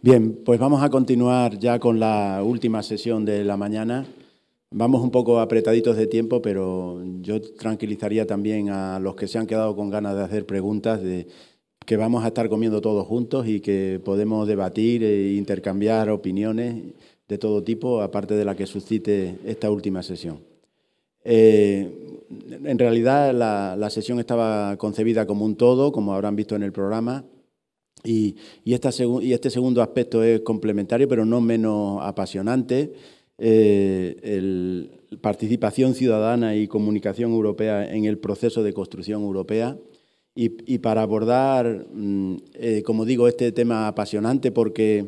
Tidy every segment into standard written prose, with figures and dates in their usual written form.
Bien, pues vamos a continuar ya con la última sesión de la mañana. Vamos un poco apretaditos de tiempo, pero yo tranquilizaría también a los que se han quedado con ganas de hacer preguntas, de que vamos a estar comiendo todos juntos y que podemos debatir e intercambiar opiniones de todo tipo, aparte de la que suscite esta última sesión. En realidad la sesión estaba concebida como un todo, como habrán visto en el programa, y este segundo aspecto es complementario, pero no menos apasionante. Participación ciudadana y comunicación europea en el proceso de construcción europea. Y para abordar, como digo, este tema apasionante, porque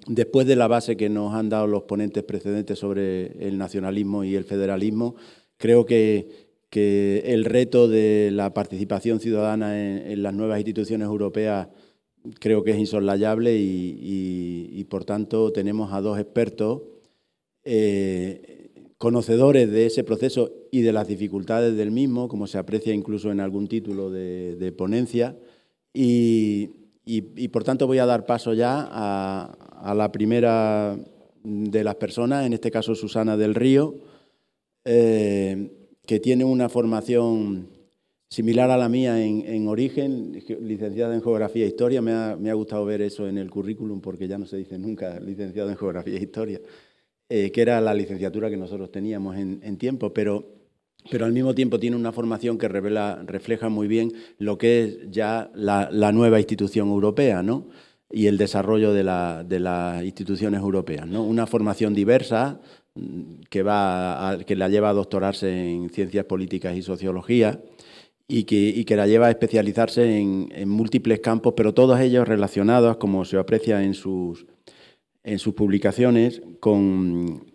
después de la base que nos han dado los ponentes precedentes sobre el nacionalismo y el federalismo, creo que el reto de la participación ciudadana en las nuevas instituciones europeas creo que es insoslayable y por tanto tenemos a dos expertos conocedores de ese proceso y de las dificultades del mismo, como se aprecia incluso en algún título de ponencia, y por tanto voy a dar paso ya a la primera de las personas, en este caso Susana del Río, que tiene una formación similar a la mía en origen, licenciada en Geografía e Historia. Me ha gustado ver eso en el currículum, porque ya no se dice nunca licenciado en Geografía e Historia, que era la licenciatura que nosotros teníamos en tiempo, pero al mismo tiempo tiene una formación que refleja muy bien lo que es ya la nueva institución europea, ¿no? Y el desarrollo de las instituciones europeas, ¿no? Una formación diversa que la lleva a doctorarse en Ciencias Políticas y Sociología, y que la lleva a especializarse en múltiples campos, pero todos ellos relacionados, como se aprecia en sus publicaciones, con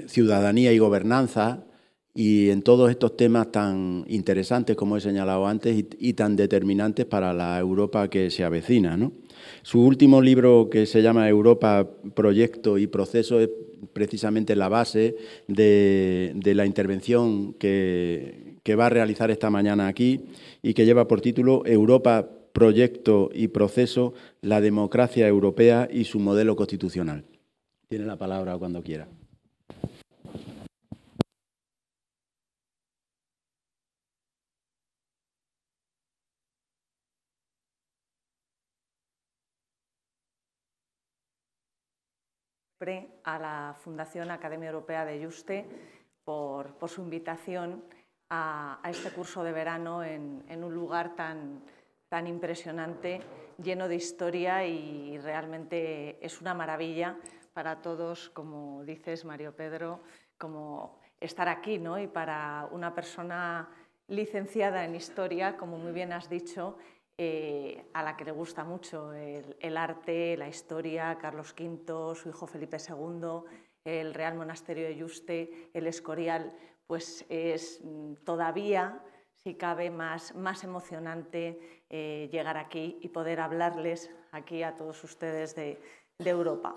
ciudadanía y gobernanza, y en todos estos temas tan interesantes, como he señalado antes, y tan determinantes para la Europa que se avecina, ¿no? Su último libro, que se llama Europa, Proyecto y Proceso, es precisamente la base de la intervención que va a realizar esta mañana aquí, y que lleva por título Europa, Proyecto y Proceso, la democracia europea y su modelo constitucional. Tiene la palabra cuando quiera. A la Fundación Academia Europea de Yuste por su invitación a este curso de verano en un lugar tan impresionante, lleno de historia, y realmente es una maravilla para todos, como dices, Mario Pedro, como estar aquí, ¿no? Y para una persona licenciada en Historia, como muy bien has dicho, a la que le gusta mucho el arte, la historia, Carlos V, su hijo Felipe II, el Real Monasterio de Yuste, el Escorial, pues es todavía, si cabe, más emocionante llegar aquí y poder hablarles aquí a todos ustedes de Europa.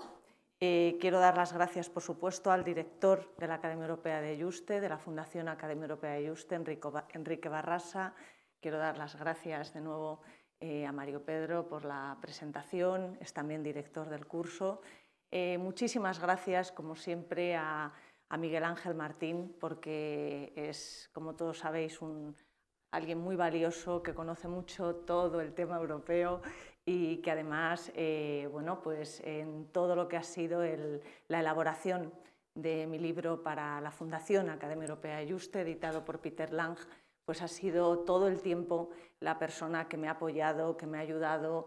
Quiero dar las gracias, por supuesto, al director de la Academia Europea de Yuste, de la Fundación Academia Europea de Yuste, Enrique Barrasa. Quiero dar las gracias de nuevo a Mario Pedro por la presentación, es también director del curso. Muchísimas gracias, como siempre, a Miguel Ángel Martín, porque es, como todos sabéis, alguien muy valioso, que conoce mucho todo el tema europeo y que además, bueno, pues en todo lo que ha sido la elaboración de mi libro para la Fundación Academia Europea de Yuste, editado por Peter Lang, pues ha sido todo el tiempo la persona que me ha apoyado, que me ha ayudado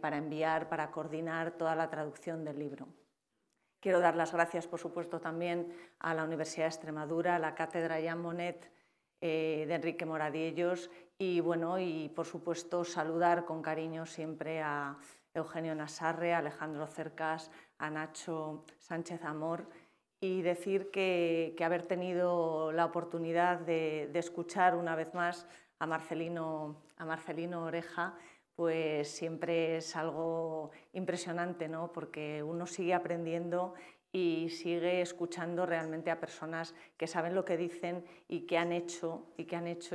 para enviar, para coordinar toda la traducción del libro. Quiero dar las gracias, por supuesto, también a la Universidad de Extremadura, a la Cátedra Jean Monnet de Enrique Moradiellos, y, bueno, y por supuesto saludar con cariño siempre a Eugenio Nassarre, a Alejandro Cercas, a Nacho Sánchez Amor, y decir que haber tenido la oportunidad de escuchar una vez más a Marcelino Oreja, pues siempre es algo impresionante, ¿no? Porque uno sigue aprendiendo y sigue escuchando realmente a personas que saben lo que dicen y que han hecho y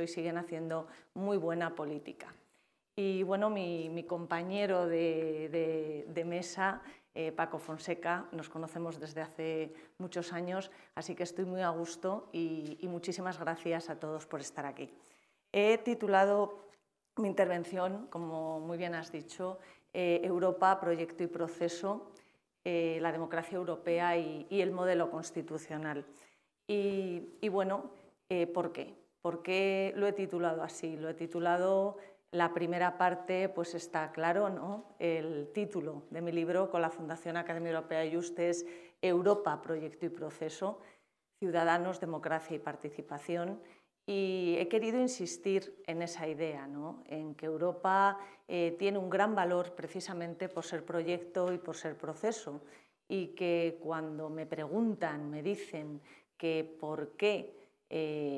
siguen haciendo muy buena política. Y bueno, mi compañero de mesa, Paco Fonseca, nos conocemos desde hace muchos años, así que estoy muy a gusto y muchísimas gracias a todos por estar aquí. He titulado mi intervención, como muy bien has dicho, Europa, proyecto y proceso, la democracia europea y el modelo constitucional. Y bueno, ¿por qué? ¿Por qué lo he titulado así? Lo he titulado, la primera parte, pues está claro, ¿no? El título de mi libro con la Fundación Academia Europea de Juste es Europa, proyecto y proceso, ciudadanos, democracia y participación. Y he querido insistir en esa idea, ¿no? En que Europa tiene un gran valor precisamente por ser proyecto y por ser proceso, y que cuando me preguntan, me dicen que por qué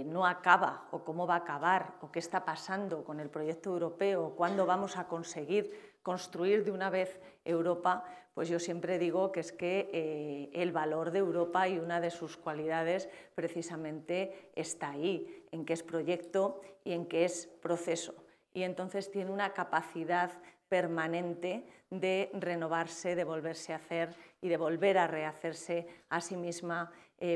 no acaba o cómo va a acabar o qué está pasando con el proyecto europeo, cuándo vamos a conseguir construir de una vez Europa, pues yo siempre digo que es que el valor de Europa y una de sus cualidades precisamente está ahí, en que es proyecto y en que es proceso. Y entonces tiene una capacidad permanente de renovarse, de volverse a hacer y de volver a rehacerse a sí misma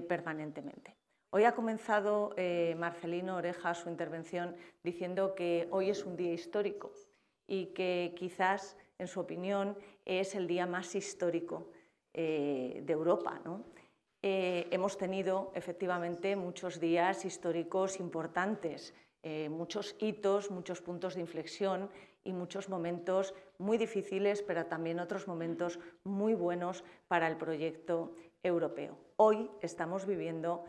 permanentemente. Hoy ha comenzado Marcelino Oreja su intervención diciendo que hoy es un día histórico y que quizás, en su opinión, es el día más histórico de Europa, ¿no? Hemos tenido efectivamente muchos días históricos importantes, muchos hitos, muchos puntos de inflexión y muchos momentos muy difíciles, pero también otros momentos muy buenos para el proyecto europeo. Hoy estamos viviendo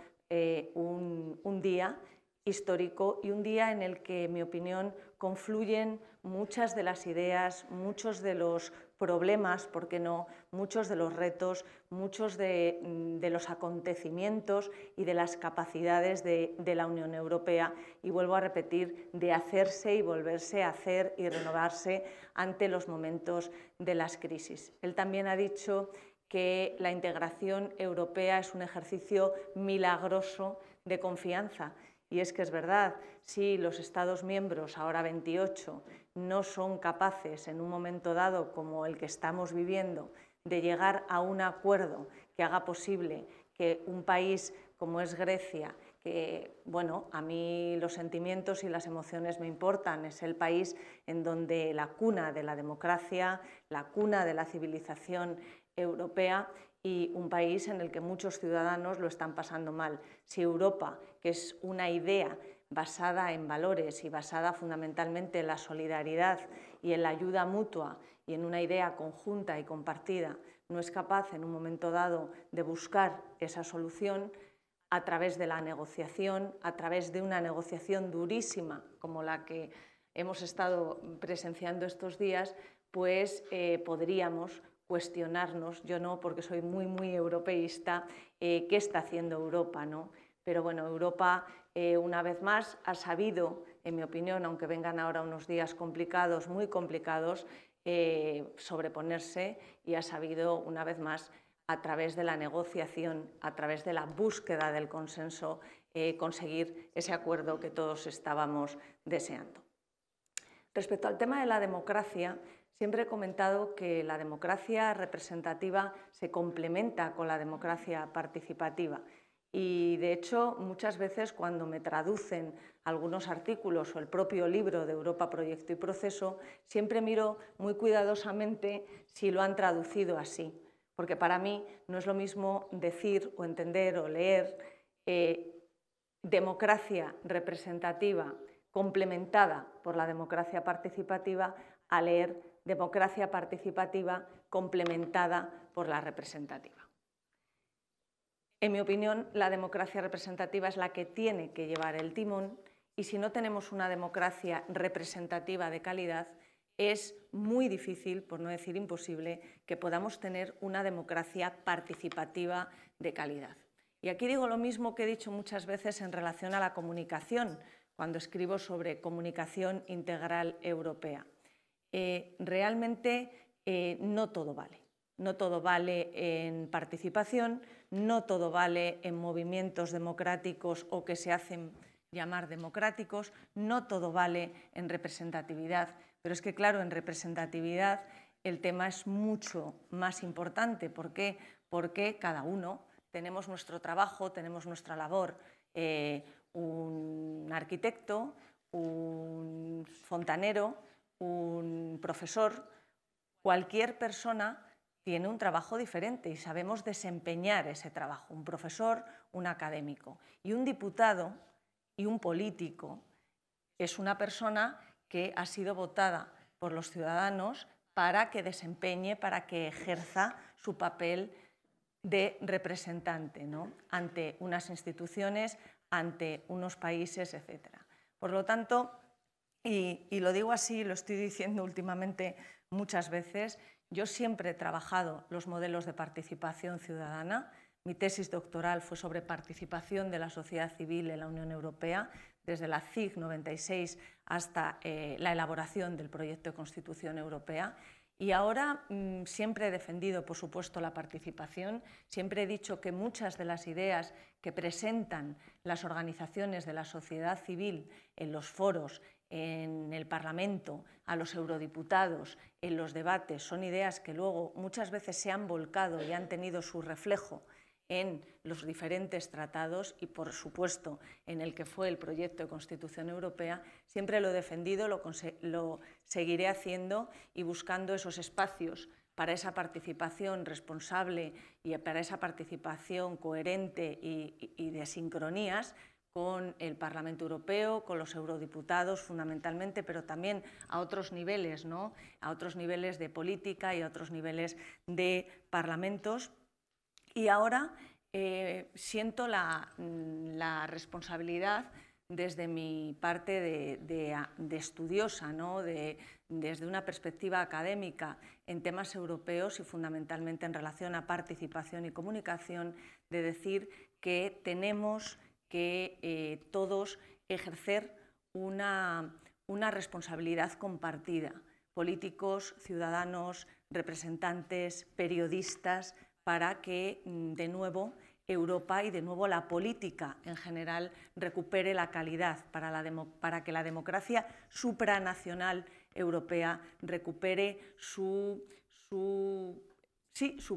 un día histórico y un día en el que, en mi opinión, confluyen muchas de las ideas, muchos de los problemas, ¿por qué no?, muchos de los retos, muchos de los acontecimientos y de las capacidades de la Unión Europea, y vuelvo a repetir, de hacerse y volverse a hacer y renovarse ante los momentos de las crisis. Él también ha dicho que la integración europea es un ejercicio milagroso de confianza. Y es que es verdad, si los Estados miembros, ahora 28, no son capaces en un momento dado como el que estamos viviendo de llegar a un acuerdo que haga posible que un país como es Grecia, que, bueno, a mí los sentimientos y las emociones me importan, es el país en donde la cuna de la democracia, la cuna de la civilización europea, y un país en el que muchos ciudadanos lo están pasando mal. Si Europa, que es una idea basada en valores y basada fundamentalmente en la solidaridad y en la ayuda mutua y en una idea conjunta y compartida, no es capaz en un momento dado de buscar esa solución a través de la negociación, a través de una negociación durísima como la que hemos estado presenciando estos días, pues podríamos cuestionarnos, yo no, porque soy muy europeísta, qué está haciendo Europa, ¿no? Pero bueno, Europa una vez más ha sabido, en mi opinión, aunque vengan ahora unos días complicados, muy complicados, sobreponerse, y ha sabido una vez más, a través de la negociación, a través de la búsqueda del consenso, conseguir ese acuerdo que todos estábamos deseando. Respecto al tema de la democracia, siempre he comentado que la democracia representativa se complementa con la democracia participativa, y de hecho muchas veces cuando me traducen algunos artículos o el propio libro de Europa, Proyecto y Proceso, siempre miro muy cuidadosamente si lo han traducido así, porque para mí no es lo mismo decir o entender o leer democracia representativa complementada por la democracia participativa a leer democracia participativa complementada por la representativa. En mi opinión, la democracia representativa es la que tiene que llevar el timón, y si no tenemos una democracia representativa de calidad, es muy difícil, por no decir imposible, que podamos tener una democracia participativa de calidad. Y aquí digo lo mismo que he dicho muchas veces en relación a la comunicación, cuando escribo sobre comunicación integral europea. Realmente no todo vale. No todo vale en participación, no todo vale en movimientos democráticos o que se hacen llamar democráticos, no todo vale en representatividad, Pero es que, claro, en representatividad el tema es mucho más importante. ¿Por qué? Porque cada uno tenemos nuestro trabajo, tenemos nuestra labor. Un arquitecto, un fontanero, un profesor, cualquier persona tiene un trabajo diferente y sabemos desempeñar ese trabajo. Un profesor, un académico. Y un diputado y un político es una persona que ha sido votada por los ciudadanos para que desempeñe, para que ejerza su papel de representante, ¿no?, ante unas instituciones, ante unos países, etc. Por lo tanto, y lo digo así, lo estoy diciendo últimamente muchas veces, yo siempre he trabajado los modelos de participación ciudadana. Mi tesis doctoral fue sobre participación de la sociedad civil en la Unión Europea, desde la CIG 96 hasta la elaboración del proyecto de Constitución Europea. Y ahora siempre he defendido, por supuesto, la participación. Siempre he dicho que muchas de las ideas que presentan las organizaciones de la sociedad civil en los foros, en el Parlamento, a los eurodiputados, en los debates, son ideas que luego muchas veces se han volcado y han tenido su reflejo en los diferentes tratados y, por supuesto, en el que fue el proyecto de Constitución Europea. Siempre lo he defendido, lo seguiré haciendo y buscando esos espacios para esa participación responsable y para esa participación coherente y de sincronías con el Parlamento Europeo, con los eurodiputados fundamentalmente, pero también a otros niveles, ¿no?, a otros niveles de política y a otros niveles de parlamentos. Y ahora siento la responsabilidad desde mi parte de estudiosa, ¿no?, desde una perspectiva académica en temas europeos y fundamentalmente en relación a participación y comunicación, de decir que tenemos que todos ejercer una responsabilidad compartida, políticos, ciudadanos, representantes, periodistas, para que de nuevo Europa y de nuevo la política en general recupere la calidad, para que la democracia supranacional europea recupere su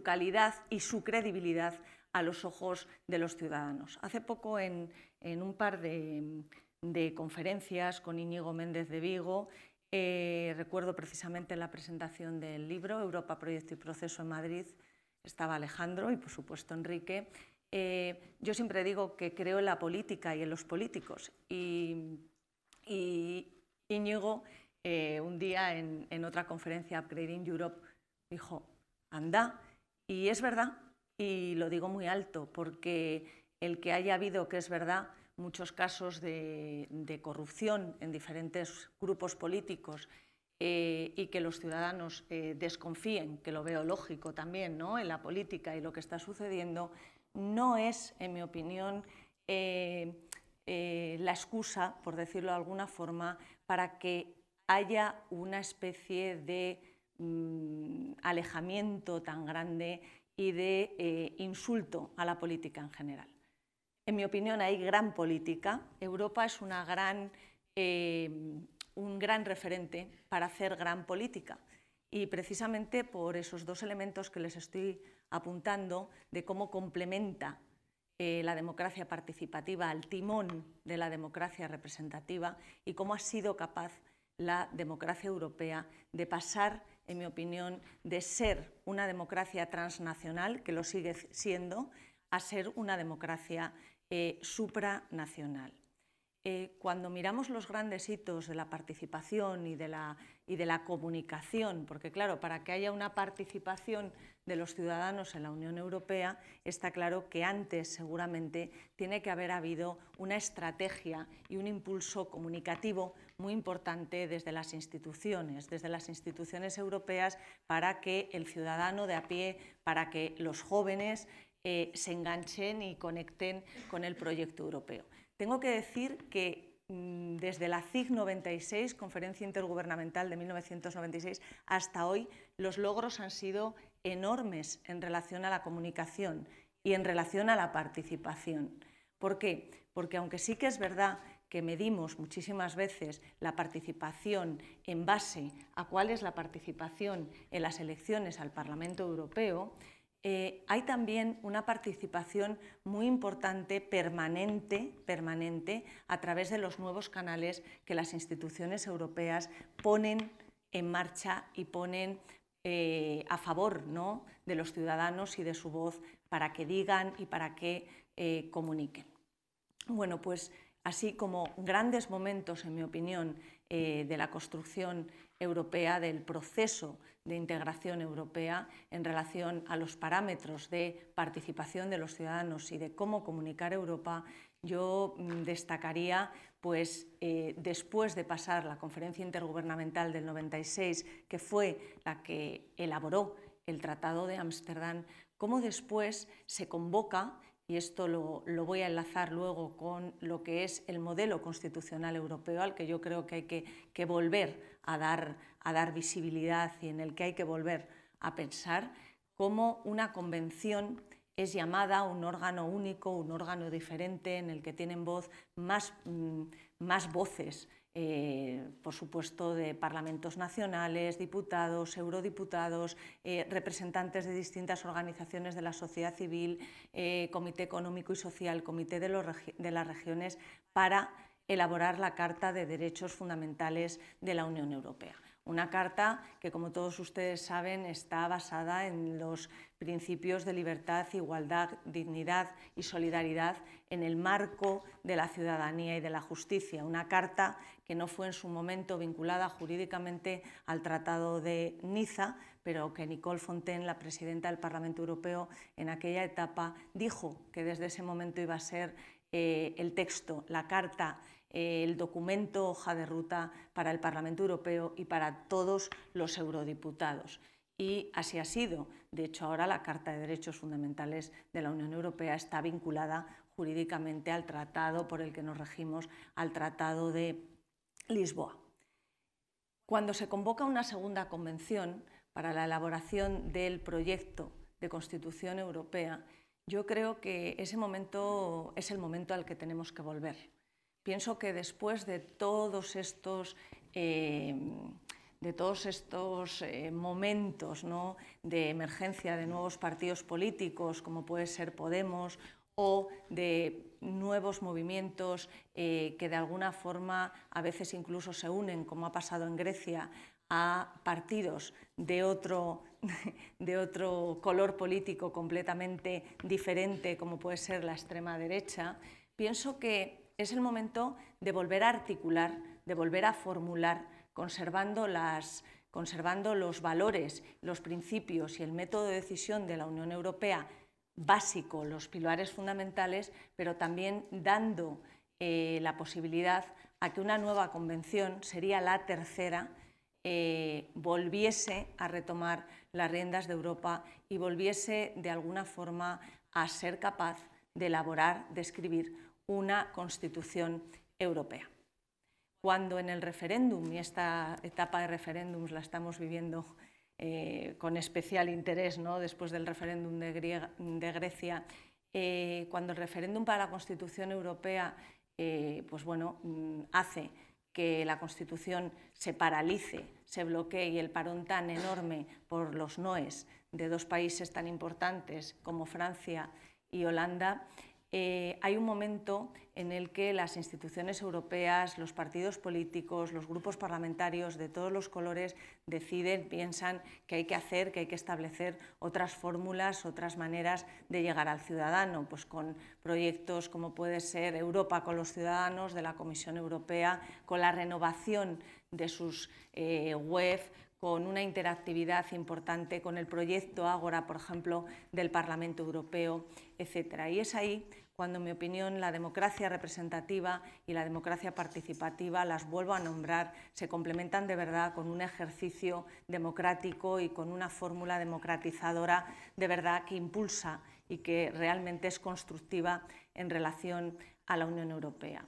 calidad y su credibilidad a los ojos de los ciudadanos. Hace poco, en un par de conferencias con Íñigo Méndez de Vigo, recuerdo precisamente la presentación del libro Europa, Proyecto y Proceso en Madrid, estaba Alejandro y, por supuesto, Enrique. Yo siempre digo que creo en la política y en los políticos. Y Íñigo, un día en otra conferencia, Upgrading Europe, dijo, anda, y es verdad, y lo digo muy alto, porque el que haya habido, que es verdad, muchos casos de corrupción en diferentes grupos políticos, y que los ciudadanos desconfíen, que lo veo lógico también, ¿no?, en la política y lo que está sucediendo, no es, en mi opinión, la excusa, por decirlo de alguna forma, para que haya una especie de alejamiento tan grande y de insulto a la política en general. En mi opinión, hay gran política. Europa es un gran referente para hacer gran política. Y precisamente por esos dos elementos que les estoy apuntando, de cómo complementa la democracia participativa al timón de la democracia representativa y cómo ha sido capaz la democracia europea de pasar, en mi opinión, de ser una democracia transnacional, que lo sigue siendo, a ser una democracia supranacional. Cuando miramos los grandes hitos de la participación y de la comunicación, porque claro, para que haya una participación de los ciudadanos en la Unión Europea, está claro que antes seguramente tiene que haber habido una estrategia y un impulso comunicativo muy importante desde las instituciones europeas, para que el ciudadano de a pie, para que los jóvenes se enganchen y conecten con el proyecto europeo. Tengo que decir que desde la CIG 96, Conferencia Intergubernamental de 1996, hasta hoy, los logros han sido enormes en relación a la comunicación y en relación a la participación. ¿Por qué? Porque aunque sí que es verdad que medimos muchísimas veces la participación en base a cuál es la participación en las elecciones al Parlamento Europeo, hay también una participación muy importante, permanente, a través de los nuevos canales que las instituciones europeas ponen en marcha y ponen a favor, ¿no?, de los ciudadanos y de su voz para que digan y para que comuniquen. Bueno, pues así como grandes momentos, en mi opinión, de la construcción europea, del proceso de integración europea en relación a los parámetros de participación de los ciudadanos y de cómo comunicar Europa, yo destacaría, pues, después de pasar la Conferencia Intergubernamental del 96, que fue la que elaboró el Tratado de Ámsterdam, cómo después se convoca, y esto lo voy a enlazar luego con lo que es el modelo constitucional europeo, al que yo creo que hay que volver a dar visibilidad y en el que hay que volver a pensar, cómo una convención es llamada un órgano único, un órgano diferente en el que tienen voz más voces, por supuesto, de parlamentos nacionales, diputados, eurodiputados, representantes de distintas organizaciones de la sociedad civil, Comité Económico y Social, Comité de las Regiones, para elaborar la Carta de Derechos Fundamentales de la Unión Europea. Una carta que, como todos ustedes saben, está basada en los principios de libertad, igualdad, dignidad y solidaridad en el marco de la ciudadanía y de la justicia. Una carta que no fue en su momento vinculada jurídicamente al Tratado de Niza, pero que Nicole Fontaine, la presidenta del Parlamento Europeo, en aquella etapa dijo que desde ese momento iba a ser el texto, la carta, el documento hoja de ruta para el Parlamento Europeo y para todos los eurodiputados. Y así ha sido. De hecho, ahora la Carta de Derechos Fundamentales de la Unión Europea está vinculada jurídicamente al tratado por el que nos regimos, al Tratado de Lisboa. Cuando se convoca una segunda convención para la elaboración del proyecto de Constitución Europea, yo creo que ese momento es el momento al que tenemos que volver. Pienso que después de todos estos momentos, ¿no?, de emergencia de nuevos partidos políticos, como puede ser Podemos, o de nuevos movimientos que de alguna forma a veces incluso se unen, como ha pasado en Grecia, a partidos de otro color político completamente diferente, como puede ser la extrema derecha, pienso que es el momento de volver a articular, de volver a formular, conservando los valores, los principios y el método de decisión de la Unión Europea básico, los pilares fundamentales, pero también dando la posibilidad a que una nueva convención, sería la tercera, volviese a retomar las riendas de Europa y volviese de alguna forma a ser capaz de elaborar, de escribir una Constitución europea. Cuando en el referéndum, y esta etapa de referéndums la estamos viviendo con especial interés, ¿no?, después del referéndum de Grecia, cuando el referéndum para la Constitución Europea pues bueno, hace que la Constitución se paralice, se bloquee, y el parón tan enorme por los noes de dos países tan importantes como Francia y Holanda, hay un momento en el que las instituciones europeas, los partidos políticos, los grupos parlamentarios de todos los colores deciden, piensan que hay que hacer, que hay que establecer otras fórmulas, otras maneras de llegar al ciudadano, pues con proyectos como puede ser Europa con los ciudadanos de la Comisión Europea, con la renovación de sus web, con una interactividad importante, con el proyecto Ágora, por ejemplo, del Parlamento Europeo, etc. Y es ahí cuando, en mi opinión, la democracia representativa y la democracia participativa, las vuelvo a nombrar, se complementan de verdad con un ejercicio democrático y con una fórmula democratizadora de verdad que impulsa y que realmente es constructiva en relación a la Unión Europea.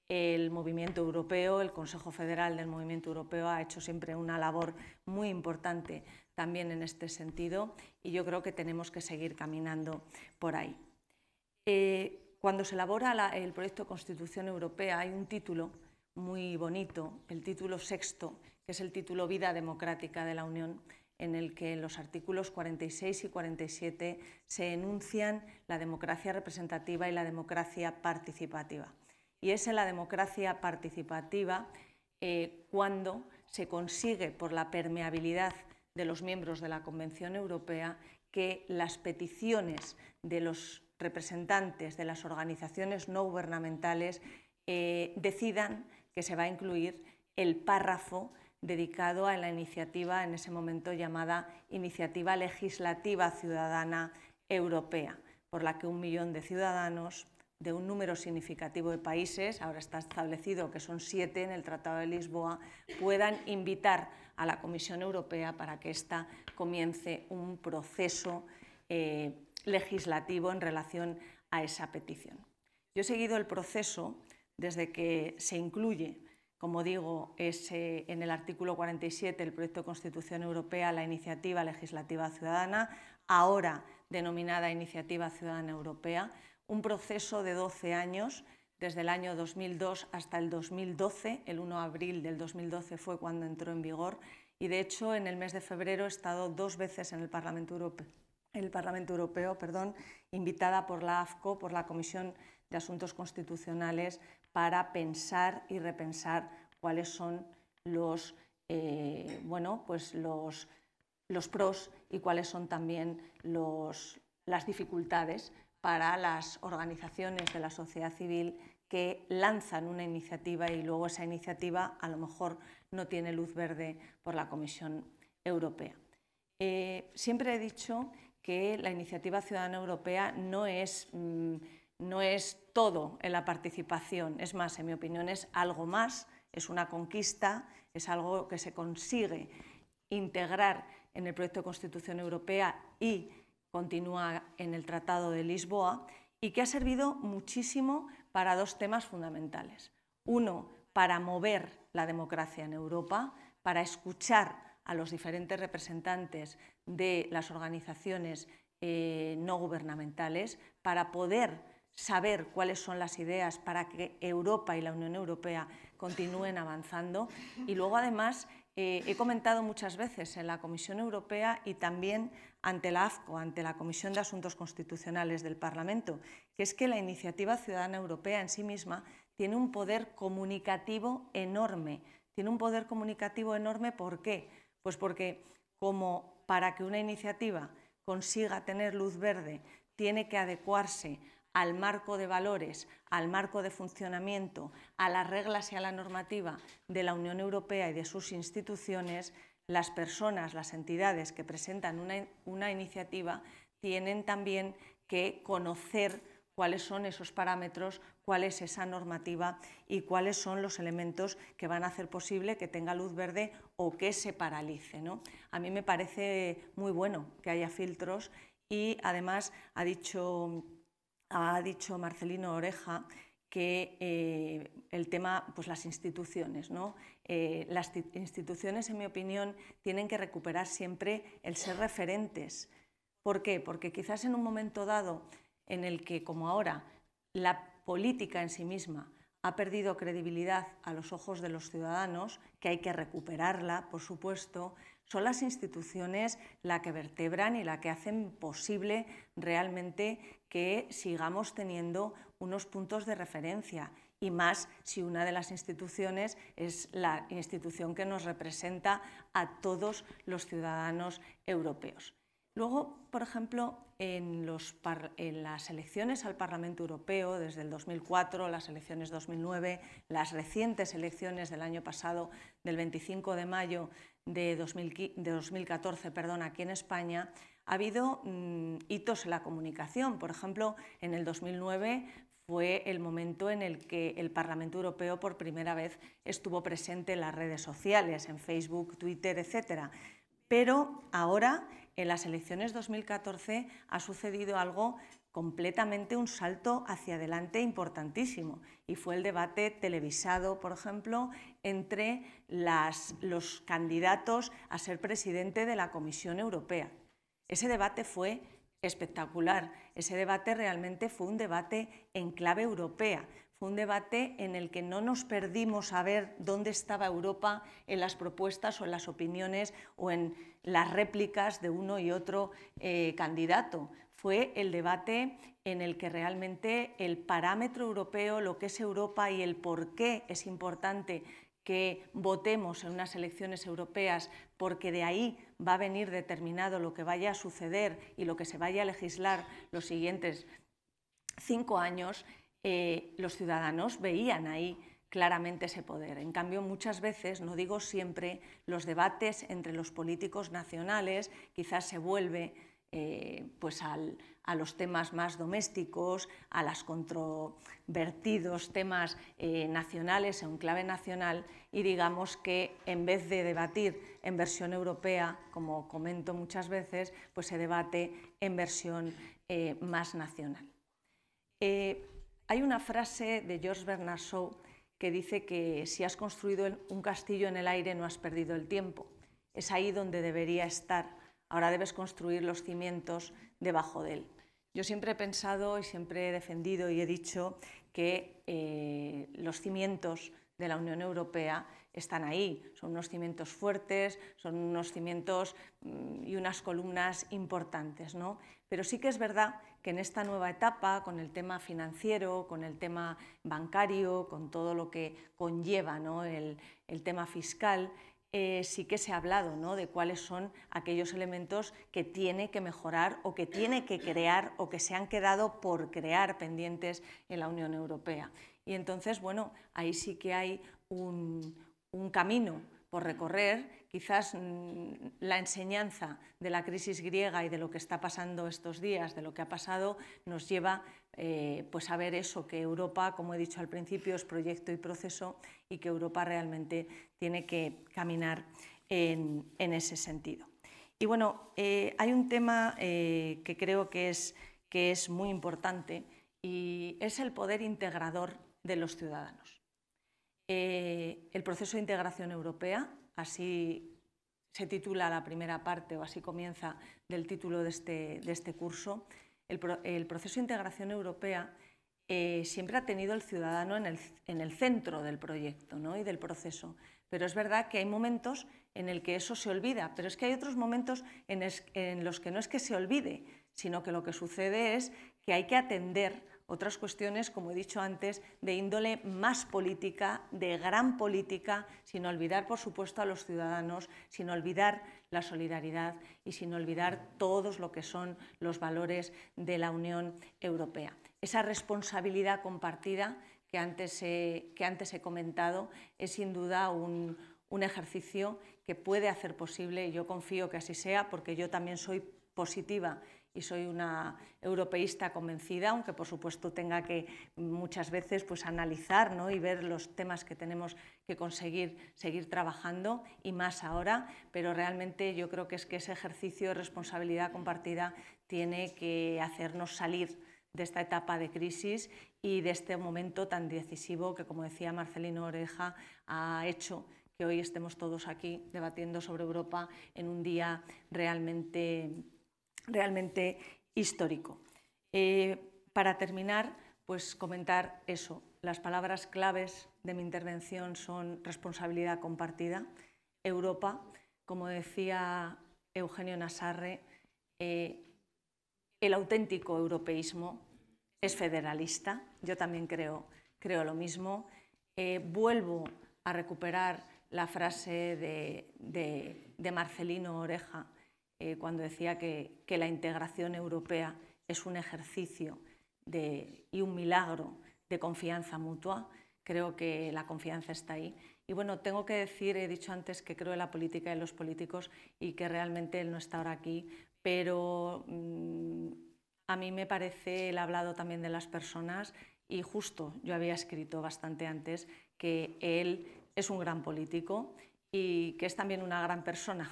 El movimiento europeo, el Consejo Federal del Movimiento Europeo, ha hecho siempre una labor muy importante también en este sentido, y yo creo que tenemos que seguir caminando por ahí. Cuando se elabora el proyecto de Constitución Europea hay un título muy bonito, el título sexto, que es el título Vida Democrática de la Unión, en el que en los artículos 46 y 47 se enuncian la democracia representativa y la democracia participativa. Y es en la democracia participativa cuando se consigue, por la permeabilidad de los miembros de la Convención Europea, que las peticiones de los representantes de las organizaciones no gubernamentales decidan que se va a incluir el párrafo dedicado a la iniciativa, en ese momento llamada Iniciativa Legislativa Ciudadana Europea, por la que 1 millón de ciudadanos de un número significativo de países, ahora está establecido que son 7 en el Tratado de Lisboa, puedan invitar a la Comisión Europea para que ésta comience un proceso legislativo en relación a esa petición. Yo he seguido el proceso desde que se incluye, como digo, en el artículo 47 del proyecto de Constitución Europea la Iniciativa Legislativa Ciudadana, ahora denominada Iniciativa Ciudadana Europea, un proceso de 12 años, desde el año 2002 hasta el 2012, el 1 de abril del 2012 fue cuando entró en vigor, y de hecho en el mes de febrero he estado 2 veces en el Parlamento Europeo, invitada por la AFCO, por la Comisión de Asuntos Constitucionales, para pensar y repensar cuáles son los pros y cuáles son también las dificultades para las organizaciones de la sociedad civil que lanzan una iniciativa y luego esa iniciativa a lo mejor no tiene luz verde por la Comisión Europea. Siempre he dicho que la Iniciativa Ciudadana Europea no es todo en la participación, es más, en mi opinión, es algo más, es una conquista, es algo que se consigue integrar en el proyecto de Constitución Europea y continúa en el Tratado de Lisboa, y que ha servido muchísimo para 2 temas fundamentales. Uno, para mover la democracia en Europa, para escuchar a los diferentes representantes de las organizaciones no gubernamentales, para poder saber cuáles son las ideas para que Europa y la Unión Europea continúen avanzando. Y luego, además, he comentado muchas veces en la Comisión Europea y también ante la AFCO, ante la Comisión de Asuntos Constitucionales del Parlamento, que es que la Iniciativa Ciudadana Europea en sí misma tiene un poder comunicativo enorme. Tiene un poder comunicativo enorme, ¿por qué? Pues porque como para que una iniciativa consiga tener luz verde tiene que adecuarse al marco de valores, al marco de funcionamiento, a las reglas y a la normativa de la Unión Europea y de sus instituciones, las personas, las entidades que presentan una iniciativa tienen también que conocer cuáles son esos parámetros, cuál es esa normativa y cuáles son los elementos que van a hacer posible que tenga luz verde o que se paralice, ¿no? A mí me parece muy bueno que haya filtros y además ha dicho Marcelino Oreja que el tema, pues las instituciones, ¿no? Las instituciones, en mi opinión, tienen que recuperar siempre el ser referentes. ¿Por qué? Porque quizás en un momento dado en el que, como ahora, la política en sí misma ha perdido credibilidad a los ojos de los ciudadanos, que hay que recuperarla, por supuesto, son las instituciones las que vertebran y las que hacen posible realmente que sigamos teniendo unos puntos de referencia, y más si una de las instituciones es la institución que nos representa a todos los ciudadanos europeos. Luego, por ejemplo, en las elecciones al Parlamento Europeo, desde el 2004, las elecciones 2009, las recientes elecciones del año pasado, del 25 de mayo de 2014, aquí en España, ha habido hitos en la comunicación. Por ejemplo, en el 2009 fue el momento en el que el Parlamento Europeo por primera vez estuvo presente en las redes sociales, en Facebook, Twitter, etc. Pero ahora, en las elecciones 2014, ha sucedido algo completamente, un salto hacia adelante importantísimo, y fue el debate televisado, por ejemplo, entre los candidatos a ser presidente de la Comisión Europea. Ese debate fue espectacular. Ese debate realmente fue un debate en clave europea. Fue un debate en el que no nos perdimos a ver dónde estaba Europa en las propuestas o en las opiniones o en las réplicas de uno y otro candidato. Fue el debate en el que realmente el parámetro europeo, lo que es Europa y el por qué es importante que votemos en unas elecciones europeas, porque de ahí va a venir determinado lo que vaya a suceder y lo que se vaya a legislar los siguientes 5 años, los ciudadanos veían ahí claramente ese poder. En cambio, muchas veces, no digo siempre, los debates entre los políticos nacionales quizás se vuelve pues a los temas más domésticos, a los controvertidos temas nacionales en clave nacional, y digamos que en vez de debatir en versión europea, como comento muchas veces, pues se debate en versión más nacional. Hay una frase de Georges Bernard Shaw que dice que si has construido un castillo en el aire no has perdido el tiempo. Es ahí donde debería estar. Ahora debes construir los cimientos debajo de él. Yo siempre he pensado y siempre he defendido y he dicho que los cimientos de la Unión Europea están ahí. Son unos cimientos fuertes, son unos cimientos y unas columnas importantes, ¿no? Pero sí que es verdad que en esta nueva etapa, con el tema financiero, con el tema bancario, con todo lo que conlleva, ¿no?, el tema fiscal, sí que se ha hablado, ¿no?, de cuáles son aquellos elementos que tiene que mejorar o que tiene que crear o que se han quedado por crear pendientes en la Unión Europea. Y entonces, bueno, ahí sí que hay un camino por recorrer. Quizás la enseñanza de la crisis griega y de lo que está pasando estos días, de lo que ha pasado, nos lleva pues a ver eso, que Europa, como he dicho al principio, es proyecto y proceso, y que Europa realmente tiene que caminar en ese sentido. Y bueno, hay un tema que creo que es muy importante, y es el poder integrador de los ciudadanos. El proceso de integración europea, así se titula la primera parte, o así comienza del título de este curso. El proceso de integración europea siempre ha tenido el ciudadano en el centro del proyecto, ¿no?, y del proceso. Pero es verdad que hay momentos en el que eso se olvida, pero es que hay otros momentos en los que no es que se olvide, sino que lo que sucede es que hay que atender otras cuestiones, como he dicho antes, de índole más política, de gran política, sin olvidar, por supuesto, a los ciudadanos, sin olvidar la solidaridad y sin olvidar todos lo que son los valores de la Unión Europea. Esa responsabilidad compartida que antes he comentado es sin duda un ejercicio que puede hacer posible, y yo confío que así sea, porque yo también soy positiva y soy una europeísta convencida, aunque por supuesto tenga que muchas veces pues analizar, ¿no?, y ver los temas que tenemos que conseguir seguir trabajando, y más ahora, pero realmente yo creo que ese ejercicio de responsabilidad compartida tiene que hacernos salir de esta etapa de crisis y de este momento tan decisivo que, como decía Marcelino Oreja, ha hecho que hoy estemos todos aquí debatiendo sobre Europa en un día realmente histórico. Para terminar, pues comentar eso. Las palabras claves de mi intervención son responsabilidad compartida, Europa, como decía Eugenio Nassarre, el auténtico europeísmo es federalista. Yo también creo lo mismo. Vuelvo a recuperar la frase de Marcelino Oreja, cuando decía que la integración europea es un ejercicio y un milagro de confianza mutua. Creo que la confianza está ahí. Y bueno, tengo que decir, he dicho antes que creo en la política y en los políticos, y que realmente él no está ahora aquí, pero a mí me parece, él ha hablado también de las personas, y justo yo había escrito bastante antes que él es un gran político y que es también una gran persona.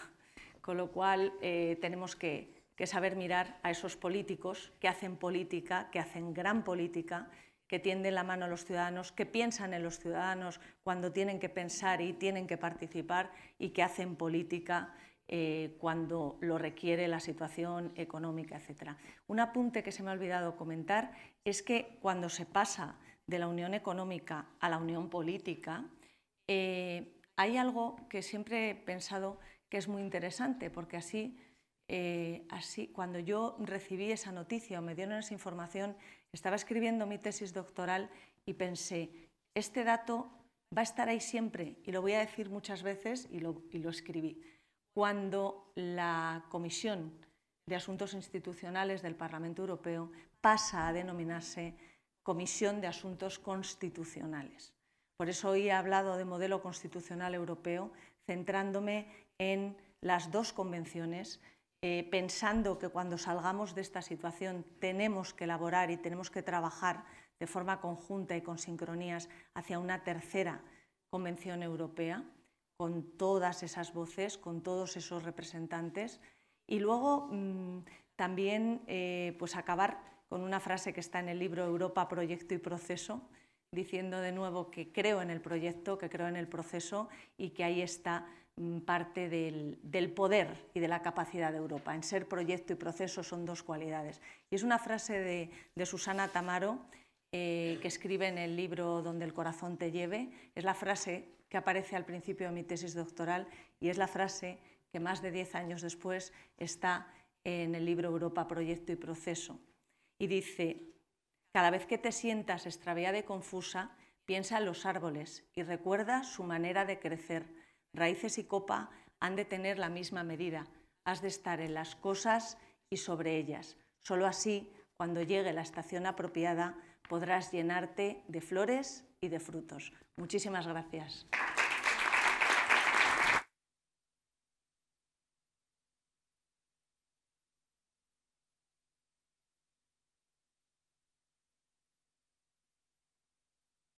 Con lo cual tenemos que saber mirar a esos políticos que hacen política, que hacen gran política, que tienden la mano a los ciudadanos, que piensan en los ciudadanos cuando tienen que pensar y tienen que participar, y que hacen política cuando lo requiere la situación económica, etc. Un apunte que se me ha olvidado comentar es que cuando se pasa de la unión económica a la unión política, hay algo que siempre he pensado que es muy interesante, porque así cuando yo recibí esa noticia o me dieron esa información, estaba escribiendo mi tesis doctoral y pensé, este dato va a estar ahí siempre, y lo voy a decir muchas veces, y lo escribí. Cuando la Comisión de Asuntos Institucionales del Parlamento Europeo pasa a denominarse Comisión de Asuntos Constitucionales. Por eso hoy he hablado de modelo constitucional europeo, centrándome en las dos convenciones, pensando que cuando salgamos de esta situación tenemos que elaborar y tenemos que trabajar de forma conjunta y con sincronías hacia una tercera convención europea, con todas esas voces, con todos esos representantes. Y luego también pues acabar con una frase que está en el libro Europa, Proyecto y Proceso, diciendo de nuevo que creo en el proyecto, que creo en el proceso y que ahí está parte del poder y de la capacidad de Europa. En ser proyecto y proceso son dos cualidades. Y es una frase de Susana Tamaro, que escribe en el libro Donde el corazón te lleve. Es la frase que aparece al principio de mi tesis doctoral y es la frase que más de 10 años después está en el libro Europa, Proyecto y Proceso. Y dice, cada vez que te sientas extraviada y confusa, piensa en los árboles y recuerda su manera de crecer. Raíces y copa han de tener la misma medida. Has de estar en las cosas y sobre ellas. Solo así, cuando llegue la estación apropiada, podrás llenarte de flores y de frutos. Muchísimas gracias.